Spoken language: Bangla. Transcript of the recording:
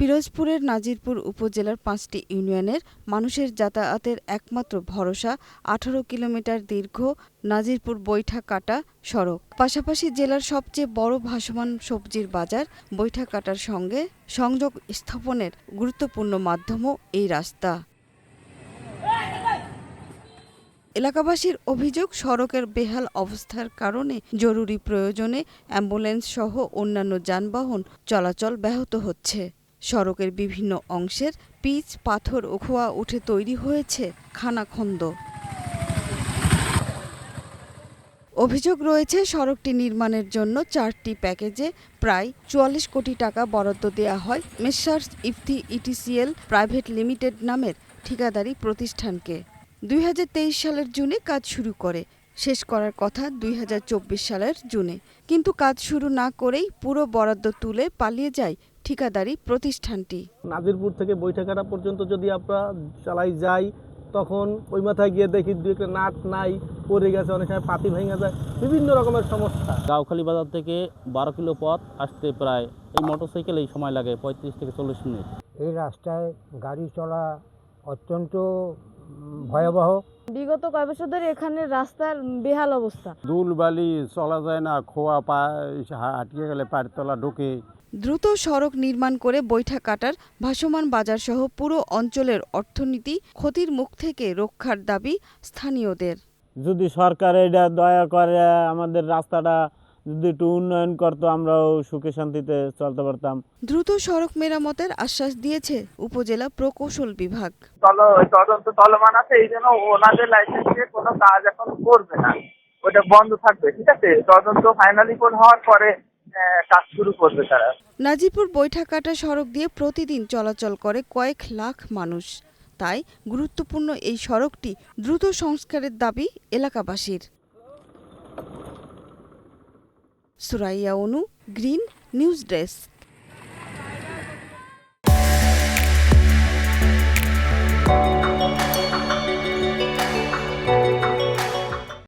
পিরোজপুরের নাজিরপুর উপজেলার ৫টি ইউনিয়নের মানুষের যাতায়াতের একমাত্র ভরসা ১৮ কিলোমিটার দীর্ঘ নাজিরপুর বৈঠাকাটা সড়ক। পাশাপাশি জেলার সবচেয়ে বড় ভাসমান সবজির বাজার বৈঠাকাটার সঙ্গে সংযোগ স্থাপনের গুরুত্বপূর্ণ মাধ্যমও এই রাস্তা। এলাকাবাসীর অভিযোগ, সড়কের বেহাল অবস্থার কারণে জরুরি প্রয়োজনে অ্যাম্বুলেন্স সহ অন্যান্য যানবাহন চলাচল ব্যাহত হচ্ছে। সড়কের বিভিন্ন অংশের পিচ, পাথর ও খোয়া উঠে তৈরি হয়েছে খানাখন্দ। অভিযোগ রয়েছে, সড়কটি নির্মাণের জন্য ৪টি প্যাকেজে প্রায় ৪৪ কোটি টাকা বরাদ্দ দেওয়া হয় মেসার্স ইফতি ইটিসিএল প্রাইভেট লিমিটেড নামের ঠিকাদারি প্রতিষ্ঠানকে। ২০২৩ সালের জুনে কাজ শুরু করে, শেষ করার কথা ২০২৪ সালের জুনে, কিন্তু কাজ শুরু না করেই পুরো বরাদ্দ তুলে পালিয়ে যায় ঠিকাদারি প্রতিষ্ঠানটি। নাজিরপুর থেকে বৈঠাকাটা পর্যন্ত যদি আমরা চালাই যাই, তখন ওই মাথায় গিয়ে দেখি দু একটা নাট নাই, পড়ে গেছে, অনেক সময় পাতি ভেঙে যায়, বিভিন্ন রকমের সমস্যা। গাউখালী বাজার থেকে ১২ কিলো পথ আসতে প্রায় এই মোটরসাইকেলেই সময় লাগে ৩৫ থেকে ৪০ মিনিট। এই রাস্তায় গাড়ি চলা অত্যন্ত ভয়াবহ। বিগত কয়েক বছর ধরে এখানে রাস্তার বেহাল অবস্থা। ধুল বালি চলা যায় না, খোয়া পা আটকে গেলে পায়ের তলা ঢোকে। দ্রুত সড়ক নির্মাণ করে বৈঠাকাটার ভাসমান বাজারসহ পুরো অঞ্চলের অর্থনীতি ক্ষতির মুখ থেকে রক্ষার দাবি স্থানীয়দের। যদি সরকার এটা দয়া করে আমাদের রাস্তাটা যদি একটু উন্নয়ন করতো, আমরাও সুখে শান্তিতে চলতে পারতাম। দ্রুত সড়ক মেরামতের আশ্বাস দিয়েছে উপজেলা প্রকৌশল বিভাগ। তদন্ত চলমান আছে, এই জন্য ওনাদের লাইসেন্স দিয়ে কোনো কাজ এখন করবে না, ওটা বন্ধ থাকবে। ঠিক আছে, তদন্ত ফাইনালি হওয়ার পরে কাজ শুরু করবে তারা। নাজিরপুর বৈঠাকাটা সড়ক দিয়ে প্রতিদিন চলাচল করে কয়েক লাখ মানুষ। তাই গুরুত্বপূর্ণ এই সড়কটি দ্রুত সংস্কারের দাবি এলাকাবাসীর। সুরাইয়া অনু, গ্রিন নিউজ ডেস্ক।